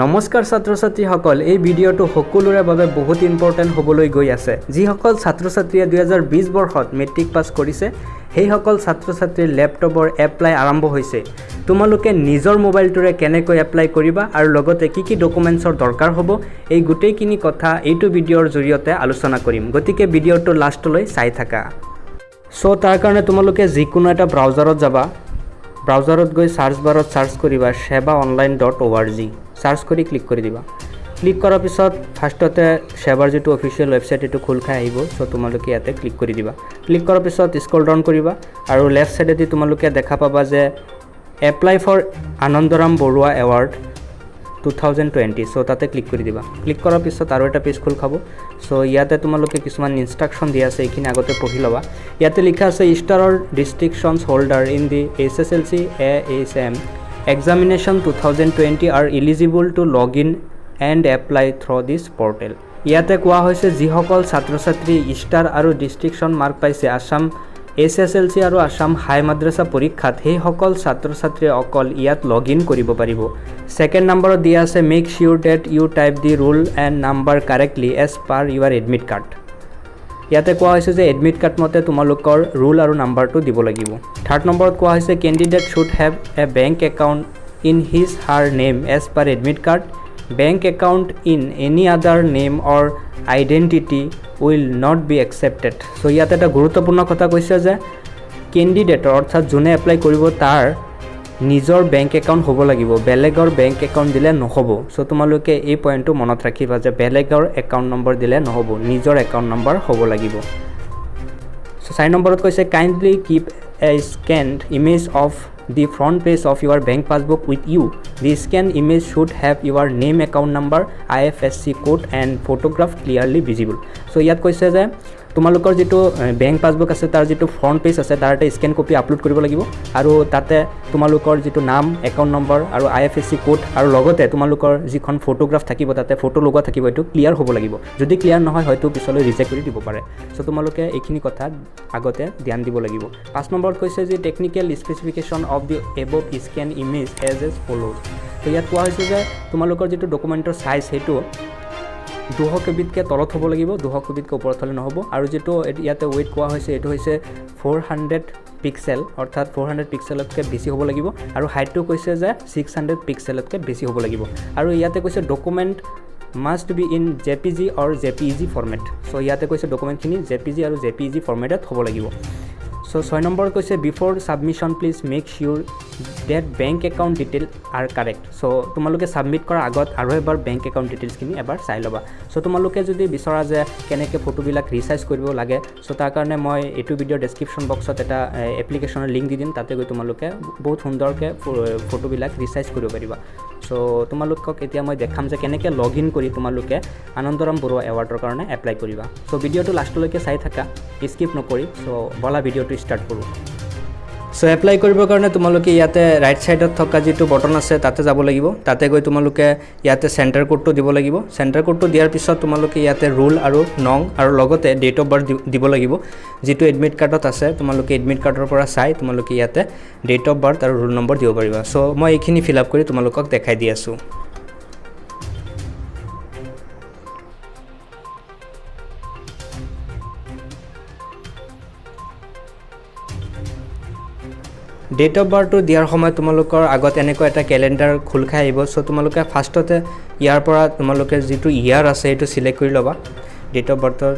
নমস্কাৰ ছাত্ৰ ছাত্ৰীসকল এই ভিডিঅ'টো সকলোৰে বাবে বহুত ইম্পৰ্টেণ্ট হ'বলৈ গৈ আছে যিসকল ছাত্ৰ ছাত্ৰীয়ে 2020 বৰ্ষত মেট্ৰিক পাছ কৰিছে সেইসকল ছাত্ৰ ছাত্ৰীৰ ল্যাপটপৰ এপ্লাই আৰম্ভ হৈছে তোমালোকে নিজৰ মোবাইলটোৰে কেনেকৈ এপ্লাই কৰিবা আৰু লগতে কি কি ডকুমেন্টছৰ দৰকাৰ হ'ব এই গুটেইখিনি কথা এইটো ভিডিঅ'ৰ জৰিয়তে আলোচনা কৰিম গতিকে ভিডিঅ'টো লাষ্টলৈ চাই থাকা সো তাৰ কাৰণে তোমালোকে যিকোনো এটা ব্ৰাউজাৰত যাবা ব্ৰাউজাৰত গৈ সাৰ্চ বাৰত সাৰ্চ কৰিবা sevaonline.org সাৰ্চ কৰি ক্লিক কৰি দিবা ক্লিক কৰাৰ পিছত ফাৰ্ষ্টতে সেৱাৰ যেটো অফিচিয়েল ওয়েবসাইট এটো খোল খাই আহিব সো তোমালোকে ইয়াতে ক্লিক কৰি দিবা ক্লিক কৰাৰ পিছত স্ক্ৰল ডাউন কৰিবা আৰু লেফট সাইডেদি তোমালোকে দেখা পাবা যে apply for Anandaram Barua award 2020 so তাতে ক্লিক কৰি দিবা ক্লিক কৰাৰ পিছত আৰু এটা পেজ খোল খাব সো ইয়াতে তোমালোকে কিছুমান ইনস্ট্ৰাকশন দিয়া আছে এইখিনি আগতে পঢ়ি লবা ইয়াতে লিখা আছে স্টাৰৰ restrictions holder in the SSLC ASM examination 2020 are eligible to log in and apply through this portal ইয়াতে কোৱা হৈছে যিসকল ছাত্ৰ ছাত্ৰী স্টাৰ আৰু ডিস্ট্ৰিকশন মাৰ্ক পাইছে আসাম SSLC আৰু আসাম হাই মাদ্ৰাসা পৰীক্ষাত সেই সকল ছাত্ৰ ছাত্ৰী অকল ইয়াত লগ ইন কৰিব পাৰিব সেকেন্ড নম্বৰত দিয়া আছে make sure that you type the roll and number correctly as per your admit card ইয়াতে কোৱা হৈছে যে এডমিট কাৰ্ড মতে তোমালোকৰ ৰুল আৰু নাম্বাৰটো দিব লাগিব থাৰ্ড নম্বৰত কোৱা হৈছে candidate should have a bank account in his her name as per admit card bank account in any other name or identity will not be accepted so ইয়াতে এটা গুৰুত্বপূৰ্ণ কথা কৈছে যে ক্যান্ডিডেটৰ অৰ্থাৎ যোনে এপ্লাই কৰিব তাৰ নিজৰ বেংক একাউন্ট হ'ব লাগিব বেলেগৰ বেংক একাউন্ট দিলে নহব সো তোমালোকে এই পইণ্টটো মনত ৰাখিবা যে বেলেগৰ একাউন্ট নম্বৰ দিলে নহব নিজৰ একাউন্ট নম্বৰ হ'ব লাগিব সো 4 নম্বৰত কৈছে kindly keep A scanned image of the front page of your bank passbook with you the scanned image should have your name account number IFSC code and photograph clearly visible so ইয়াত কৈছে যে তোমালোকৰ যেটো bank passbook আছে তাৰ যেটো front page আছে তাৰ এটা স্ক্যান কপি আপলোড কৰিব লাগিব আৰু তাতে তোমালোকৰ যেটো নাম একাউন্ট নম্বৰ আৰু IFSC কোড আৰু লগতে তোমালোকৰ যিখন ফটোগ্ৰাফ থাকিব তাতে ফটো লগোৱা থাকিব এটো ক্লিয়াৰ হ'ব লাগিব যদি ক্লিয়াৰ নহয় হয়তো পিছলৈ ৰিজেক্ট কৰি দিব পাৰে সো তোমালোকে এইখিনি কথা আগতে ধ্যান দিব লাগিব 5 নম্বৰত কৈছে যে technical specification of the above scan image as follows তো ইয়াত কোৱা হৈছে যে তোমালোকৰ যেটো ডকুমেন্টৰ সাইজ হেতু 200 কেবিতকে তলত হ'ব লাগিব 200 কেবিতকে ওপৰত হলে নহব আৰু যেটো ইয়াতে ওয়েট কোৱা হৈছে এটো হৈছে 400 পিক্সেল অৰ্থাৎ 400 পিক্সেলতকে বেছি হ'ব লাগিব আৰু হাইটটো কৈছে যে 600 পিক্সেলতকে বেছি হ'ব লাগিব আৰু ইয়াতে কৈছে document must be in JPG or JPEG format so ইয়াতে কৈছে ডকুমেন্টখিনি JPG আৰু JPEG ফৰমেটত হ'ব লাগিব so 6 নম্বৰ কৈছে before submission please make sure that bank account detail are correct so তোমালোকে সাবমিট কৰাৰ আগত আৰু এবাৰ বেংক একাউন্ট ডিটেইলছ খিনি এবাৰ চাই লবা so তোমালোকে যদি বিচৰা যে কেনেকৈ ফটোবিলাক ৰিসাইজ কৰিব লাগে so তাৰ কাৰণে মই এটো ভিডিও ডেসক্ৰিপচন বক্সত এটা এপ্লিকেশনৰ লিংক দি দিম তাতে গৈ তোমালোকে বহুত সুন্দৰকৈ ফটোবিলাক ৰিসাইজ কৰিব পাৰিবা so তোমালোকক এতিয়া মই দেখাম যে কেনেকৈ লগ ইন কৰি তোমালোকে আনন্দৰাম বৰুৱা এৱাৰ্ডৰ কাৰণে এপ্লাই কৰিবা so ভিডিওটো লাষ্টলৈকে চাই থাকা স্কিপ নকৰি so বলা ভিডিওটো স্টাৰ্ট কৰো সো এপ্লাই কৰিবৰ কাৰণে তোমালোকে ইয়াতে ৰাইট সাইডত থকা যেটো বটন আছে তাতে যাব লাগিব তাতে গৈ তোমালোকে ইয়াতে সেন্টাৰ কোডটো দিব লাগিব সেন্টাৰ কোডটো দিয়াৰ পিছত তোমালোকে ইয়াতে ৰুল আৰু নং আৰু লগতে ডেট অফ বাৰ্থ দিব লাগিব যেটো এডমিট কাৰ্ডত আছে তোমালোকে এডমিট কাৰ্ডৰ পৰা চাই তোমালোকে ইয়াতে ডেট অফ বাৰ্থ আৰু ৰুল নম্বৰ দিব পাৰিবা সো মই এইখিনি ফিল আপ কৰি তোমালোকক দেখাই দি আছো ডেট অফ বাৰ্থ দিয়াৰ সময় তোমালোকৰ আগত এনেকৈ এটা ক্যালেন্ডাৰ খোল খাই আহিব সো তোমালোকে ফাৰ্ষ্টতে ইয়াৰ পৰা তোমালোকে যেটো ইয়াৰ আছে এটো সিলেক্ট কৰি লবা ডেট অফ বাৰ্থৰ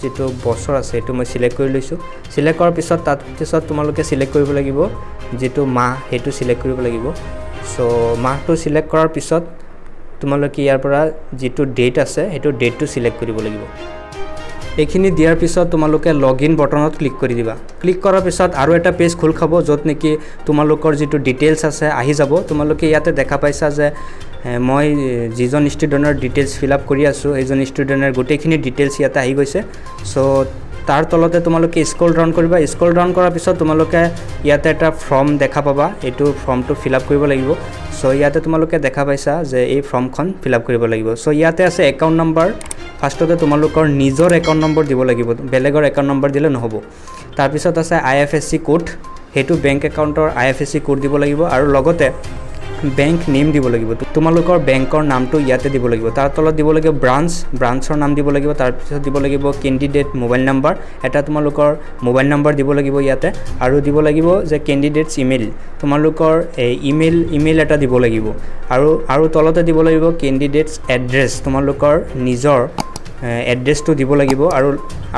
যেটো বছৰ আছে এটো মই সিলেক্ট কৰি লৈছো সিলেক্ট কৰাৰ পিছত তাত পিছত তোমালোকে সিলেক্ট কৰিব লাগিব যেটো মাহ হেতু সিলেক্ট কৰিব লাগিব সো মাহটো সিলেক্ট কৰাৰ পিছত তোমালোকে ইয়াৰ পৰা যেটো ডেট আছে হেতু ডেটটো সিলেক্ট কৰিব লাগিব এইখিনি দিয়াৰ পিছত তোমালোকে লগইন বটনত ক্লিক কৰি দিবা ক্লিক কৰাৰ পিছত আৰু এটা পেজ খোল খাব যত নেকি তোমালোকৰ যেটো ডিটেইলছ আছে আহি যাব তোমালোকে ইয়াতে দেখা পাইছা যে মই যিজন ষ্টুডেন্টৰ ডিটেইলছ ফিল আপ কৰি আছো এইজন ষ্টুডেন্টৰ গোটেইখিনি ডিটেইলছ ইয়াতে আহি গৈছে সো তাৰ তলতে তোমালোকে স্ক্ৰল ডাউন কৰিবা স্ক্ৰল ডাউন কৰাৰ পিছত তোমালোকে ইয়াতে এটা ফৰ্ম দেখা পাবা এটো ফৰ্মটো ফিল আপ কৰিব লাগিব সো ইয়াতে তোমালোকে দেখা পাইছা যে এই ফৰ্মখন ফিল আপ কৰিব লাগিব সো ইয়াতে আছে একাউন্ট নম্বৰ ফাৰ্ষ্টতে তোমালোকৰ নিজৰ একাউন্ট নম্বৰ দিব লাগিব বেলেগৰ একাউন্ট নম্বৰ দিলে নহব তাৰ পিছত আছে IFSC কোড হেতু বেংক একাউন্টৰ IFSC কোড দিব লাগিব আৰু লগতে বেংক নেম দিব লাগিব তোমালোকৰ বেংকৰ নামটো ইয়াতে দিব লাগিব তাৰ তলত দিব লাগিব ব্ৰাঞ্চৰ নাম দিব লাগিব তাৰ পিছত দিব লাগিব কেণ্ডিডেট মোবাইল নাম্বাৰ এটা তোমালোকৰ মোবাইল নাম্বাৰ দিব লাগিব ইয়াতে আৰু দিব লাগিব যে কেণ্ডিডেটছ ইমেইল তোমালোকৰ ইমেইল এটা দিব লাগিব আৰু তলতে দিব লাগিব কেণ্ডিডেটছ এড্ৰেছ তোমালোকৰ নিজৰ এড্ৰেছটো দিব লাগিব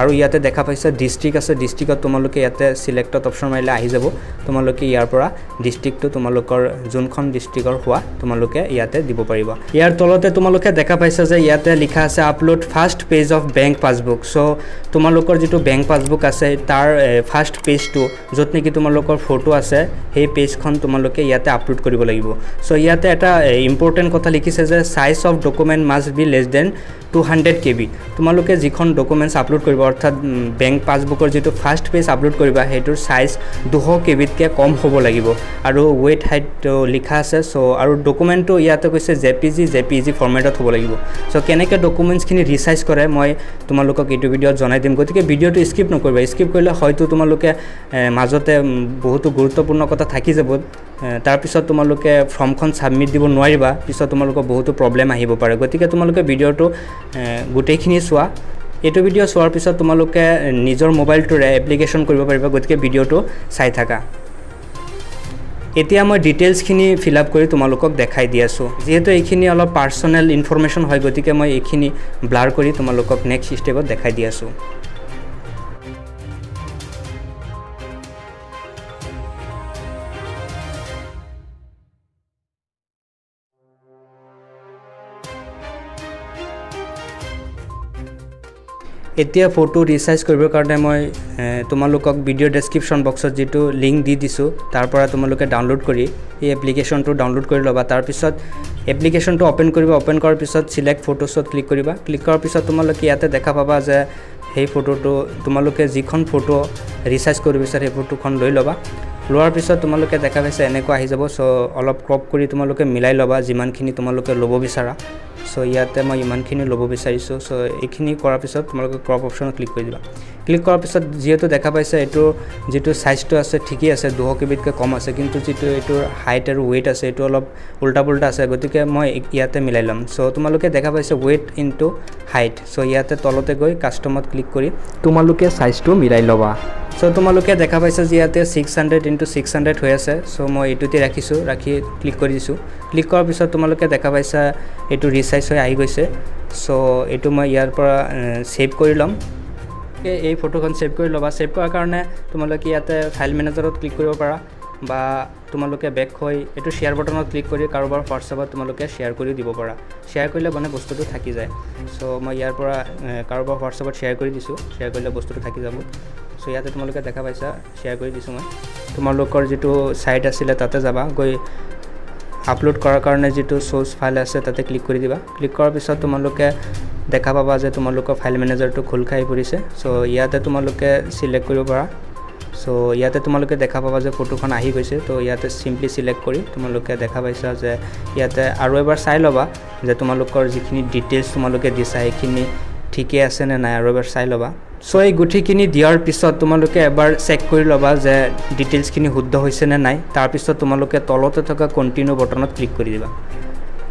আৰু ইয়াতে দেখা পাইছা ডিস্ট্ৰিক্ট আছে ডিস্ট্ৰিক্টত তোমালোকে ইয়াতে সিলেক্টত অপশ্যন মাৰিলে আহি যাব তোমালোকে ইয়াৰ পৰা ডিস্ট্ৰিক্টটো তোমালোকৰ যোনখন ডিস্ট্ৰিক্টৰ হোৱা তোমালোকে ইয়াতে দিব পাৰিবা ইয়াৰ তলতে তোমালোকে দেখা পাইছা যে ইয়াতে লিখা আছে upload first page of bank passbook so তোমালোকৰ যেটো বেংক পাছবুক আছে তাৰ ফাৰ্ষ্ট পেজটো য'ত নেকি তোমালোকৰ ফটো আছে সেই পেজখন তোমালোকে ইয়াতে আপলোড কৰিব লাগিব সো ইয়াতে এটা ইম্পৰ্টেন্ট কথা লিখিছে যে size of document must be less than 200 KB তোমালোকে যিখন ডকুমেন্টস আপলোড কৰিবা অৰ্থাৎ বেংক পাছবুকৰ যেটো ফাৰ্ষ্ট পেজ আপলোড কৰিবা হেটোৰ সাইজ 200 KB কে কম হ'ব লাগিব আৰু ওয়েট হাইট লিখা আছে সো আৰু ডকুমেন্টটো ইয়াতে কৈছে JPG ফৰমেটত হ'ব লাগিব সো কেনেকৈ ডকুমেন্টস খিনি ৰিসাইজ কৰে মই তোমালোকক এইটো ভিডিঅ'ত জনাই দিম গতিকে ভিডিঅ'টো স্কিপ নকৰিবা স্কিপ কৰিলে হয়তো তোমালোকে মাজতে বহুত গুৰুত্বপূৰ্ণ কথা থাকি যাব তাৰ পিছত তোমালোকে ফৰ্মখন সাবমিট দিব নোৱাৰিবা পিছত তোমালোকৰ বহুত প্ৰবলেম আহিব পাৰে গতিকে তোমালোকে ভিডিঅ'টো গোটেইখিনি চোৱা এইটো ভিডিঅ' চোৱাৰ পিছত তোমালোকে নিজৰ মোবাইলটোৰে এপ্লিকেশ্যন কৰিব পাৰিবা গতিকে ভিডিঅ'টো চাই থাকা এতিয়া মই ডিটেইলছখিনি ফিল আপ কৰি তোমালোকক দেখাই দি আছো যেহেতু এইখিনি অলপ পাৰ্সোনেল ইনফৰমেশ্যন হয় গতিকে মই এইখিনি ব্লাৰ কৰি তোমালোকক নেক্সট ষ্টেপত দেখাই দি আছো এতিয়া ফটো ৰিসাইজ কৰিবৰ কাৰণে মই তোমালোকক ভিডিও ডেসক্ৰিপচন বক্সত যেটো লিংক দি দিছো তাৰ পৰা তোমালোকে ডাউনলোড কৰি এই এপ্লিকেশনটো ডাউনলোড কৰি লবা তাৰ পিছত এপ্লিকেশনটো ওপেন কৰিবা ওপেন কৰাৰ পিছত সিলেক্ট ফটোছত ক্লিক কৰিবা ক্লিক কৰাৰ পিছত তোমালোকে ইয়াতে দেখা পাবা যে সেই ফটোটো তোমালোকে যিখন ফটো ৰিসাইজ কৰিব বিচাৰে সেই ফটোখন লৈ লবা লোৱাৰ পিছত তোমালোকে দেখা পাইছে এনেকুৱা আহি যাব সো অলপ ক্ৰপ কৰি তোমালোকে মিলাই লবা যিমানখিনি তোমালোকে লব বিচাৰা সো ইয়াতে মই ইমানখিনি লব বিচাৰিছো সো এইখিনি কৰাৰ পিছত তোমালোকে ক্ৰপ অপচনত ক্লিক কৰি দিবা ক্লিক কৰাৰ পিছত যেটো দেখা পাইছে এটো যেটো সাইজটো আছে ঠিকই আছে 200 KB কে কম আছে কিন্তু যেটো এটোৰ হাইট আৰু ওয়েট আছে এটো অলপ উল্টা পুল্টা আছে গতিকে মই ইয়াতে মিলাই লম সো তোমালোকে দেখা পাইছে ওয়েট ইনটু হাইট সো ইয়াতে তলতে গৈ কাস্টমত ক্লিক কৰি তোমালোকে সাইজটো মিলাই লবা সো তোমালোকে দেখা পাইছে যে ইয়াতে 600 * 600 হৈ আছে সো মই এটোতে ৰাখি ক্লিক কৰি দিছো ক্লিক কৰাৰ পিছত তোমালোকে দেখা পাইছে এটো ৰিসাইজ হৈ আহি গৈছে সো এটো মই ইয়াৰ পৰা সেভ কৰি লম এই ফটোখন সেভ কৰি লবা সেভ কৰাৰ কাৰণে তোমালোকে ইয়াতে ফাইল মেনেজাৰত ক্লিক কৰিব পাৰা বা তোমালোকে বেক হৈ এটো শেয়াৰ বাটনত ক্লিক কৰি কাৰোবাৰ হোৱাটছএপত তোমালোকে শেয়াৰ কৰি দিব পাৰা শেয়াৰ কৰিলে মানে বস্তুটো থাকি যায় সো মই ইয়াৰ পৰা কাৰোবাৰ হোৱাটছএপত শেয়াৰ কৰি দিছো শেয়াৰ কৰিলে বস্তুটো থাকি যাব সো ইয়াতে তোমালোকে দেখা পাইছা শেয়াৰ কৰি দিছো মই তোমালোকৰ যেটো সাইট আছিল তাতে যাবা গৈ আপলোড কৰাৰ কাৰণে যেটো সোৰ্স ফাইল আছে তাতে ক্লিক কৰি দিবা ক্লিক কৰাৰ পিছত তোমালোকে দেখা পাবা যে তোমালোকৰ ফাইল মেনেজাৰটো খোল খাই পৰিছে সো ইয়াতে তোমালোকে সিলেক্ট কৰিব পাৰা সো ইয়াতে তোমালোকে দেখা পাবা যে ফটোখন আহি গৈছে তো ইয়াতে সিম্পলি সিলেক্ট কৰি তোমালোকে দেখা পাইছা যে ইয়াতে আৰু এবাৰ চাই লবা যে তোমালোকৰ যিখিনি ডিটেইলছ তোমালোকে দিছা এইখিনি ঠিকই আছে নে নাই আৰু এবাৰ চাই লবা সো এই গুঠিখিনি দিয়াৰ পিছত তোমালোকে এবাৰ চেক কৰি লবা যে ডিটেইলছখিনি শুদ্ধ হৈছে নে নাই তাৰ পিছত তোমালোকে তলতে থকা কন্টিনিউ বটনত ক্লিক কৰি দিবা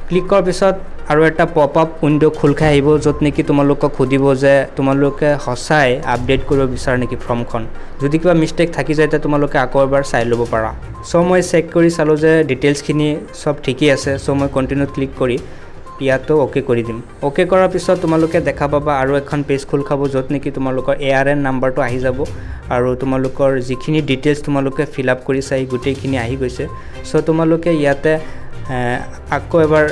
ক্লিক কৰাৰ পিছত আৰু এটা পপ আপ উইন্ডো খোল খাই আহিব যত নেকি তোমালোকক খুদিব যে তোমালোকে হসাই আপডেট কৰিব বিচাৰ নেকি ফৰ্মখন যদি কিবা মিস্টেক থাকি যায় তে তোমালোকে আকৌ এবাৰ চাই লব পাৰা সো মই চেক কৰি চালো যে ডিটেইলছখিনি সব ঠিকই আছে সো মই কন্টিনিউ ক্লিক কৰি ইয়াতো ওকে কৰি দিম ওকে কৰাৰ পিছত তোমালোকে দেখা পাবা আৰু এখন পেজ খোল খাব যত নেকি তোমালোকৰ ARN নাম্বাৰটো আহি যাব আৰু তোমালোকৰ যিখিনি ডিটেইলছ তোমালোকে ফিল আপ কৰিছা এই গুটেইখিনি আহি গৈছে সো তোমালোকে ইয়াতে আকৌ এবাৰ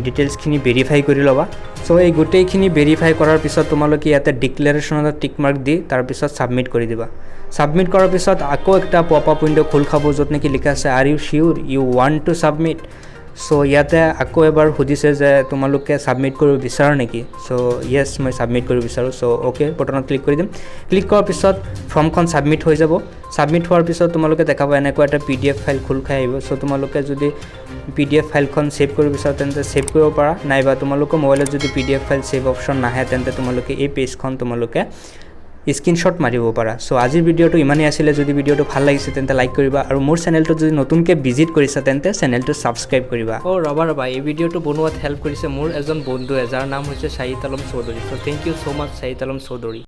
ডিটেইলছখিনি ভেৰিফাই কৰি লবা সো এই গুটেইখিনি ভেৰিফাই কৰাৰ পিছত তোমালোকে ইয়াতে ডিক্লেৰেশ্যনত টিক মাৰ্ক দি তাৰ পিছত সাবমিট কৰি দিবা সাবমিট কৰাৰ পিছত আকৌ একটা পপ আপ উইন্ডো খোল খাব যত নেকি লিখা আছে are you sure you want to submit so ইয়াতে আকৌ এবাৰ খুদিছে যে তোমালোকে সাবমিট কৰিব বিচাৰ নেকি সো ইয়েস মই সাবমিট কৰিব বিচাৰো সো ওকে বটনত ক্লিক কৰি দিম ক্লিক কৰাৰ পিছত ফৰ্মখন সাবমিট হৈ যাব সাবমিট হোৱাৰ পিছত তোমালোকে দেখাবা এনেকুৱা এটা PDF ফাইল খোল খাই আহিব সো তোমালোকে যদি PDF ফাইলখন সেভ কৰিব বিচাৰ তেন্তে সেভ কৰিব পাৰা নাইবা তোমালোকৰ মোবাইলত যদি PDF ফাইল সেভ অপচন নাহে তেন্তে তোমালোকে এই পেজখন তোমালোকে স্ক্ৰীনশ্বট মাৰিব পাৰা। চ' আজিৰ ভিডিঅ'টো ইমানেই আছিলে। যদি ভিডিঅ'টো ভাল লাগিছে তেন্তে লাইক কৰিবা আৰু মোৰ চেনেলটো যদি নতুনকৈ ভিজিট কৰিছা তেন্তে চেনেলটো ছাবস্ক্ৰাইব কৰিবা। ৰ'বা এই ভিডিঅ'টো বনোৱাত হেল্প কৰিছে মোৰ এজন বন্ধুৱে, যাৰ নাম হৈছে Shahid Alam Chowdhury. So' thank you so' much Shahid Alam Choudhury.